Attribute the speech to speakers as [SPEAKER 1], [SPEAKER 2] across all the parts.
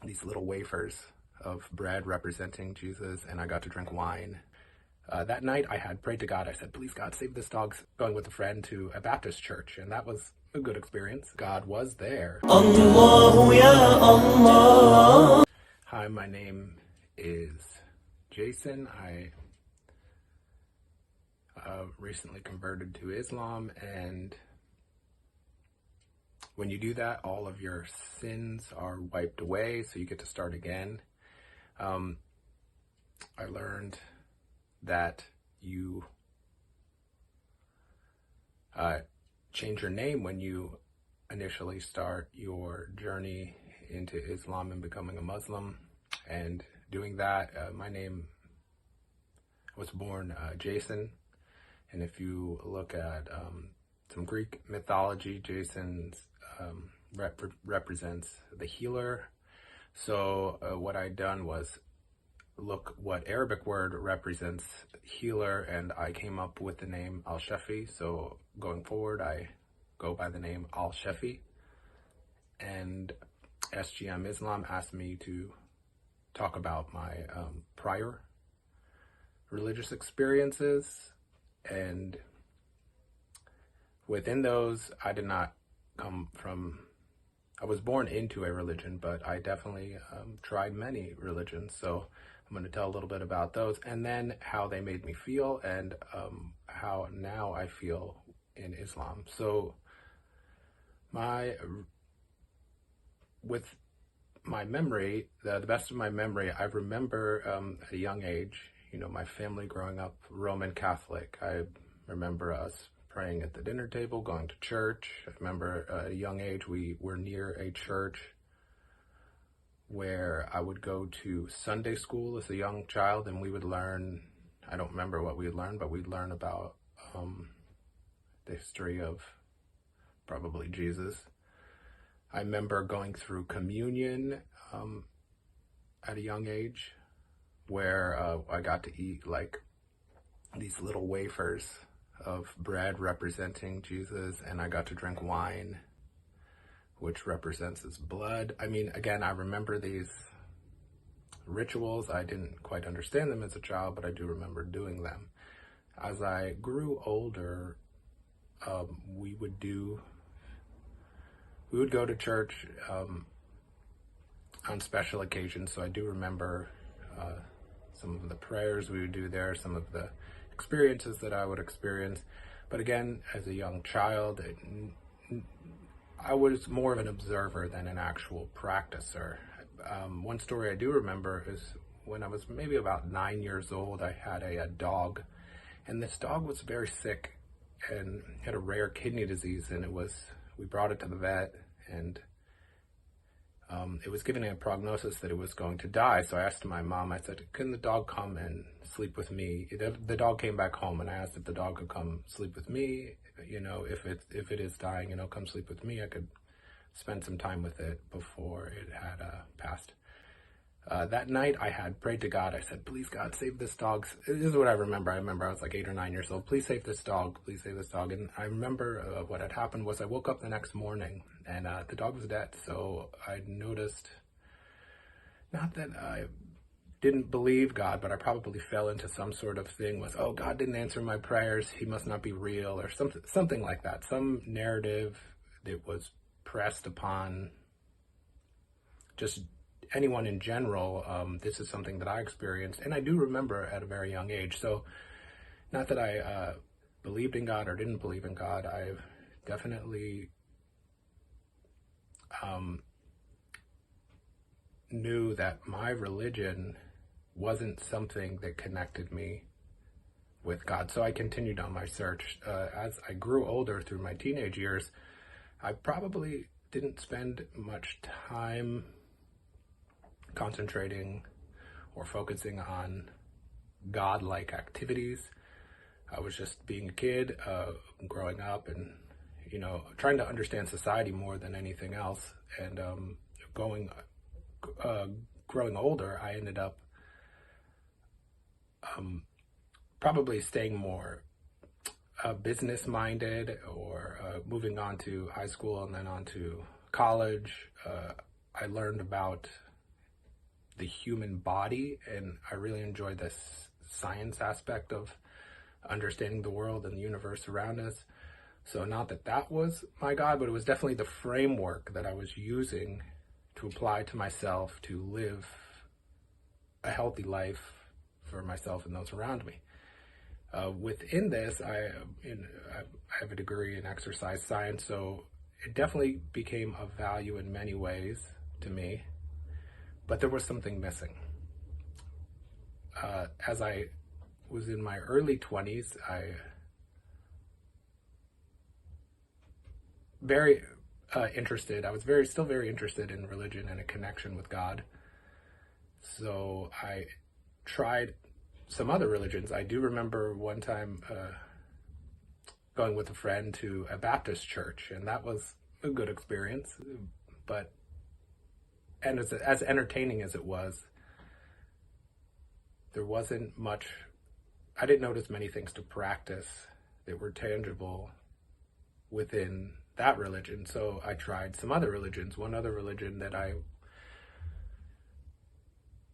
[SPEAKER 1] these little wafers of bread representing Jesus, and I got to drink wine. That night I had prayed to God. I said, please God, save this dog, going with a friend to a Baptist church. And that was a good experience. God was there. Allahu ya Allah. Hi, my name is Jason. I recently converted to Islam, and when you do that, all of your sins are wiped away, so you get to start again. I learned that you change your name when you initially start your journey into Islam and becoming a Muslim. And doing that, my name was born Jason. And if you look at some Greek mythology, Jason represents the healer. So what I'd done was look what Arabic word represents healer, and I came up with the name Al-Shafi. So going forward, I go by the name Al-Shafi. And SGM Islam asked me to talk about my prior religious experiences, and within those, I did not come from, I was born into a religion, but I definitely tried many religions. So I'm going to tell a little bit about those, and then how they made me feel, and how now I feel in Islam. So with my memory, the best of my memory, I remember at a young age, my family growing up Roman Catholic. I remember us praying at the dinner table, going to church. I remember at a young age, we were near a church where I would go to Sunday school as a young child, and we would learn, I don't remember what we would learn, but we'd learn about the history of probably Jesus. I remember going through communion at a young age, where I got to eat like these little wafers of bread representing Jesus, and I got to drink wine, which represents his blood. I mean, again, I remember these rituals. I didn't quite understand them as a child, but I do remember doing them. As I grew older, we would go to church on special occasions. So I do remember some of the prayers we would do there, some of the experiences that I would experience. But again, as a young child, I was more of an observer than an actual practicer. One story I do remember is when I was maybe about 9 years old, I had a dog, and this dog was very sick and had a rare kidney disease, and we brought it to the vet, and it was given a prognosis that it was going to die. So I asked my mom, I said, can the dog come and sleep with me? The dog came back home, and I asked if the dog could come sleep with me. If it is dying, come sleep with me. I could spend some time with it before it had passed. That night I had prayed to God. I said, please God, save this dog. This is what I remember. I remember I was like 8 or 9 years old. Please save this dog. Please save this dog. And I remember what had happened was I woke up the next morning, and the dog was dead. So I noticed, not that I didn't believe God, but I probably fell into some sort of thing with, oh, God didn't answer my prayers, he must not be real, or something like that. Some narrative that was pressed upon just anyone in general. This is something that I experienced, and I do remember at a very young age. So not that I believed in God or didn't believe in God. I definitely knew that my religion wasn't something that connected me with God. So I continued on my search. As I grew older through my teenage years, I probably didn't spend much time concentrating or focusing on God-like activities. I was just being a kid, growing up, and trying to understand society more than anything else. And growing older, I ended up probably staying more business-minded, or moving on to high school and then on to college. I learned about the human body, and I really enjoyed this science aspect of understanding the world and the universe around us. So not that that was my God, but it was definitely the framework that I was using to apply to myself to live a healthy life for myself and those around me. Within this, I have a degree in exercise science, so it definitely became of value in many ways to me, but there was something missing. As I was in my early 20s, I was still very interested in religion and a connection with God. So I tried some other religions. I do remember one time going with a friend to a Baptist church, and that was a good experience. And as entertaining as it was, there wasn't much. I didn't notice many things to practice that were tangible within that religion. So I tried some other religions. One other religion that I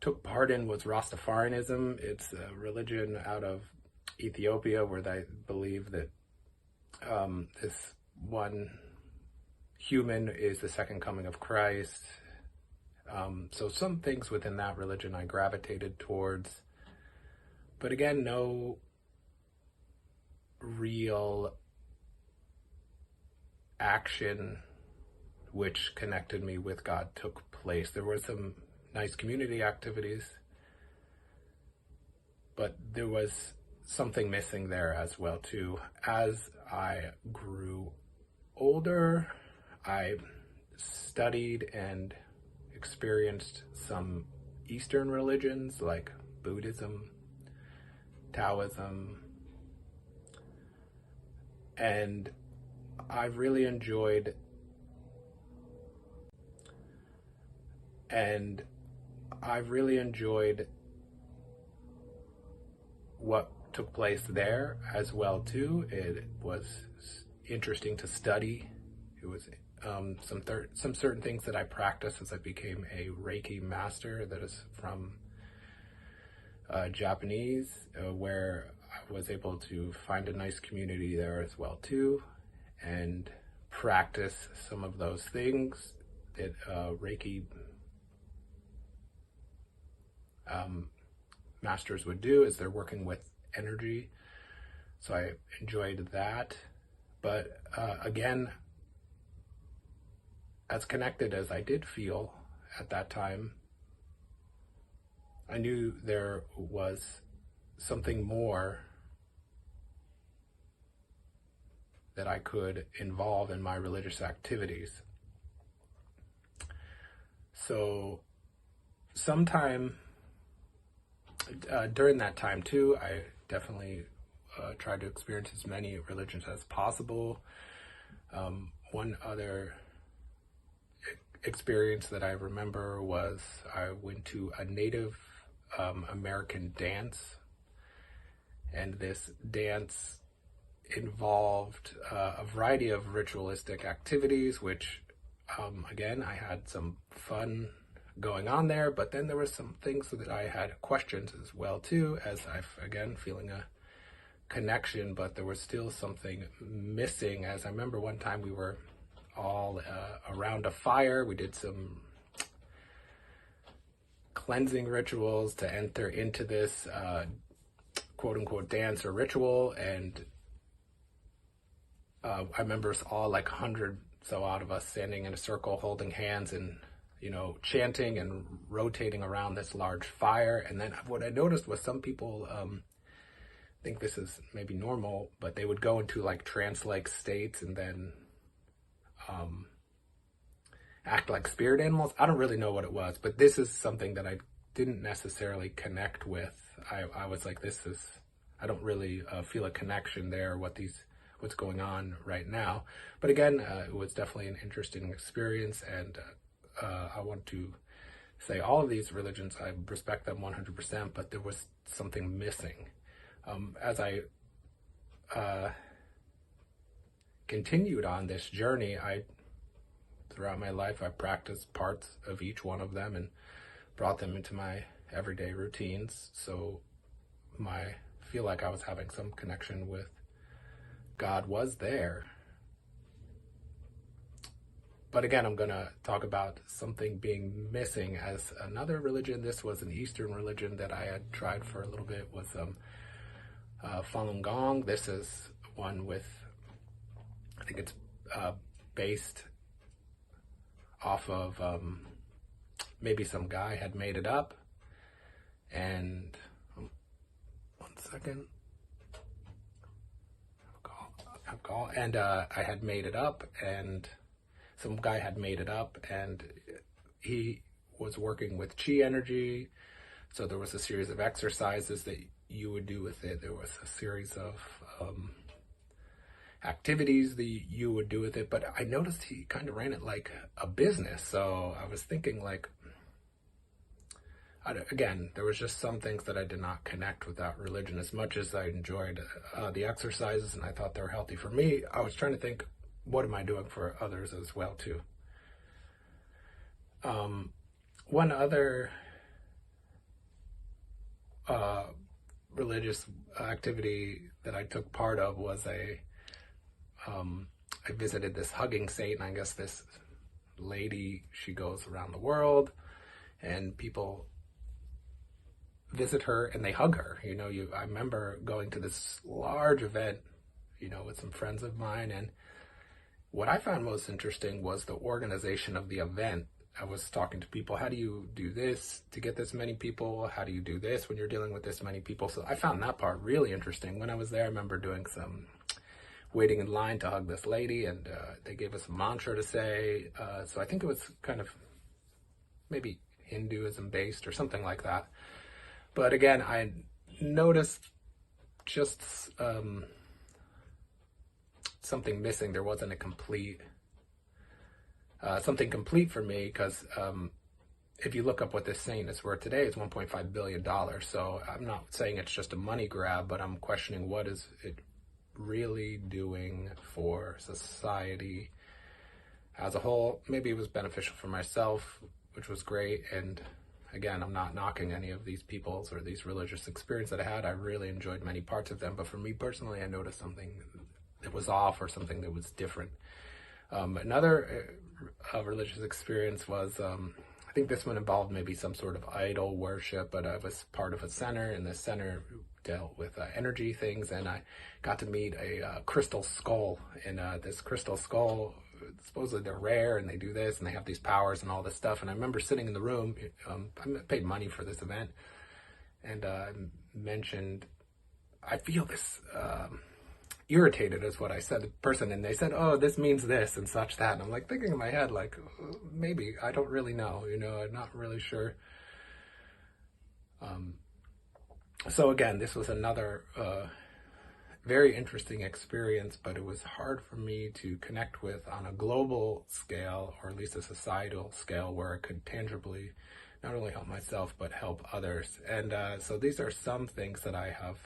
[SPEAKER 1] took part in was Rastafarianism. It's a religion out of Ethiopia where they believe that this one human is the second coming of Christ. So some things within that religion I gravitated towards. But again, no real action which connected me with God took place. There were some nice community activities, but there was something missing there as well too. As I grew older, I studied and experienced some Eastern religions like Buddhism, Taoism, and I've really enjoyed what took place there as well too. It was interesting to study. It was some certain things that I practiced as I became a Reiki master, that is from Japanese, where I was able to find a nice community there as well too, and practice some of those things that Reiki masters would do as they're working with energy. So I enjoyed that. But again, as connected as I did feel at that time, I knew there was something more that I could involve in my religious activities. So sometime during that time too, I definitely tried to experience as many religions as possible. One other experience that I remember was I went to a Native American dance, and this dance involved a variety of ritualistic activities, which again, I had some fun going on there, but then there were some things that I had questions as well too, as again feeling a connection, but there was still something missing. As I remember one time we were all around a fire. We did some cleansing rituals to enter into this quote-unquote dance or ritual, and I remember us all, like 100 so out of us, standing in a circle holding hands and chanting and rotating around this large fire. And then what I noticed was some people think this is maybe normal, but they would go into like trance-like states and then act like spirit animals. I don't really know what it was, but this is something that I didn't necessarily connect with. I was like, I don't really feel a connection there, what's going on right now. But again, it was definitely an interesting experience, and I want to say all of these religions, I respect them 100%, but there was something missing. As I continued on this journey, throughout my life, I practiced parts of each one of them, and brought them into my everyday routines. So my feel like I was having some connection with God was there. But again, I'm going to talk about something being missing as another religion. This was an Eastern religion that I had tried for a little bit, was Falun Gong. This is one with, I think it's based off of maybe some guy had made it up. And one second. And I had made it up, and some guy had made it up, and he was working with chi energy. So there was a series of exercises that you would do with it. There was a series of activities that you would do with it. But I noticed he kind of ran it like a business. So I was thinking, like, again, there was just some things that I did not connect with that religion. As much as I enjoyed the exercises and I thought they were healthy for me, I was trying to think, what am I doing for others as well too? One other religious activity that I took part of was I visited this hugging saint, and I guess this lady, she goes around the world and people visit her and they hug her. I remember going to this large event, with some friends of mine, and what I found most interesting was the organization of the event. I was talking to people, how do you do this to get this many people? How do you do this when you're dealing with this many people? So I found that part really interesting. When I was there, I remember doing some waiting in line to hug this lady, and they gave us a mantra to say. So I think it was kind of maybe Hinduism based or something like that. But again, I noticed just something missing. There wasn't a complete, something complete for me, because if you look up what this saint is worth today, it's $1.5 billion. So I'm not saying it's just a money grab, but I'm questioning, what is it really doing for society as a whole? Maybe it was beneficial for myself, which was great. And again, I'm not knocking any of these people's or these religious experiences that I had. I really enjoyed many parts of them. But for me personally, I noticed something that was off, or something that was different. Another religious experience was, I think this one involved maybe some sort of idol worship, but I was part of a center, and the center dealt with energy things, and I got to meet a crystal skull. And this crystal skull, supposedly they're rare, and they do this, and they have these powers and all this stuff. And I remember sitting in the room, I paid money for this event, and mentioned, I feel this irritated, is what I said to the person, and they said, oh, this means this and such that. And I'm like thinking in my head, like, maybe, I don't really know, I'm not really sure. So again, this was another very interesting experience, but it was hard for me to connect with on a global scale, or at least a societal scale, where I could tangibly not only help myself, but help others. And so these are some things that I have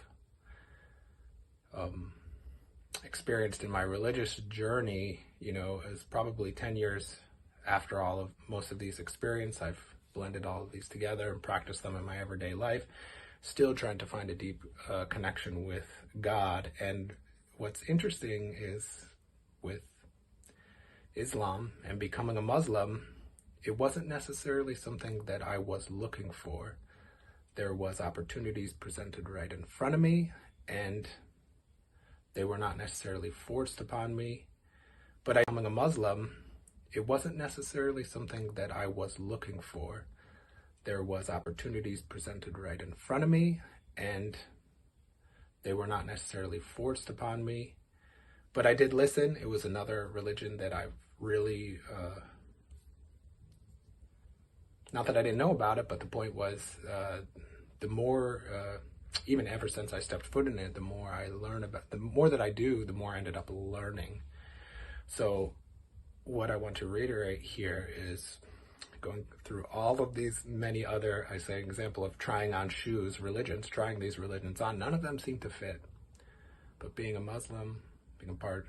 [SPEAKER 1] experienced in my religious journey. Is probably 10 years after most of these experiences. I've blended all of these together and practiced them in my everyday life, still trying to find a deep connection with God. And what's interesting is, with Islam and becoming a Muslim, it wasn't necessarily something that I was looking for. There was opportunities presented right in front of me, and they were not necessarily forced upon me. But becoming a Muslim, it wasn't necessarily something that I was looking for. There was opportunities presented right in front of me, and they were not necessarily forced upon me. But I did listen. It was another religion that I've really, not that I didn't know about it, but the point was, the more, even ever since I stepped foot in it, the more I learn about, the more that I do, the more I ended up learning. So what I want to reiterate here is, going through all of these many other, I say, example of trying on shoes, religions, trying these religions on, none of them seem to fit. But being a Muslim, being a part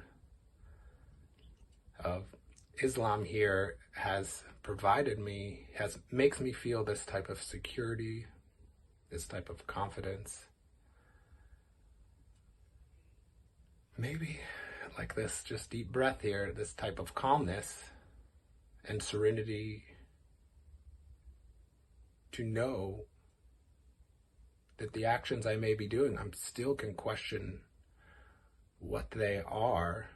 [SPEAKER 1] of Islam here has provided me, makes me feel this type of security, this type of confidence. Maybe like this just deep breath here, this type of calmness and serenity to know that the actions I may be doing, I still can question what they are,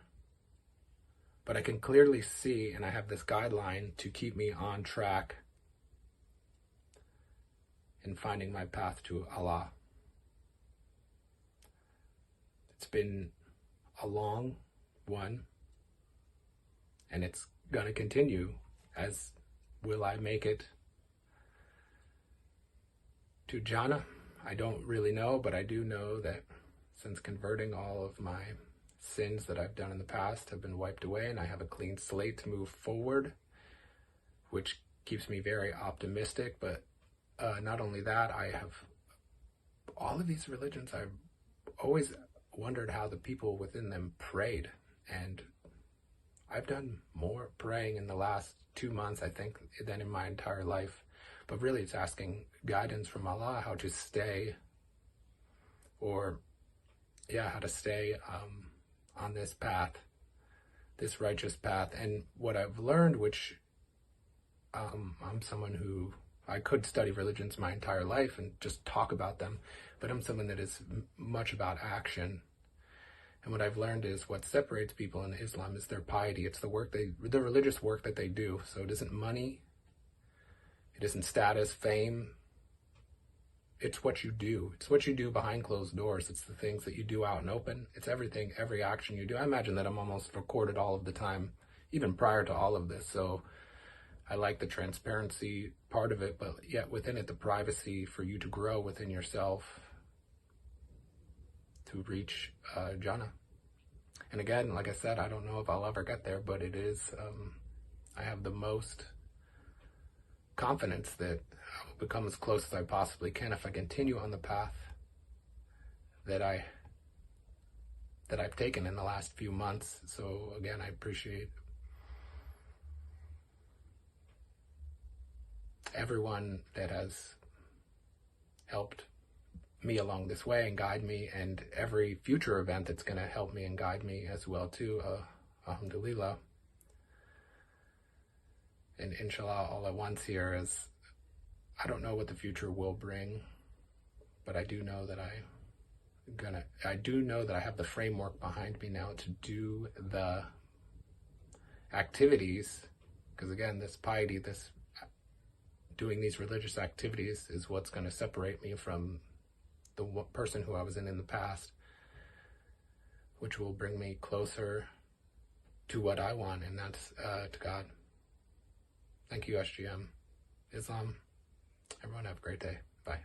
[SPEAKER 1] but I can clearly see, and I have this guideline to keep me on track in finding my path to Allah. It's been a long one, and it's gonna continue, as will I make it to Jannah? I don't really know, but I do know that since converting, all of my sins that I've done in the past have been wiped away, and I have a clean slate to move forward, which keeps me very optimistic. But not only that, I have all of these religions. I've always wondered how the people within them prayed, and I've done more praying in the last 2 months, I think, than in my entire life. But really, it's asking guidance from Allah how to stay, how to stay on this path, this righteous path. And what I've learned, which I'm someone who, I could study religions my entire life and just talk about them, but I'm someone that is much about action. And what I've learned is what separates people in Islam is their piety. It's the religious work that they do. So it isn't money. It isn't status, fame. It's what you do. It's what you do behind closed doors. It's the things that you do out in open. It's everything, every action you do. I imagine that I'm almost recorded all of the time, even prior to all of this. So I like the transparency part of it, but yet within it, the privacy for you to grow within yourself to reach Jannah. And again, like I said, I don't know if I'll ever get there, but it is, I have the most confidence that I will become as close as I possibly can if I continue on the path that I've taken in the last few months. So again, I appreciate everyone that has helped me along this way and guide me, and every future event that's going to help me and guide me as well too. Alhamdulillah. And inshallah, all at once here is, I don't know what the future will bring, but I do know that I have the framework behind me now to do the activities, because again, this piety, this doing these religious activities is what's going to separate me from the person who I was in the past, which will bring me closer to what I want, and that's to God. Thank you, SGM, Islam. Everyone have a great day. Bye.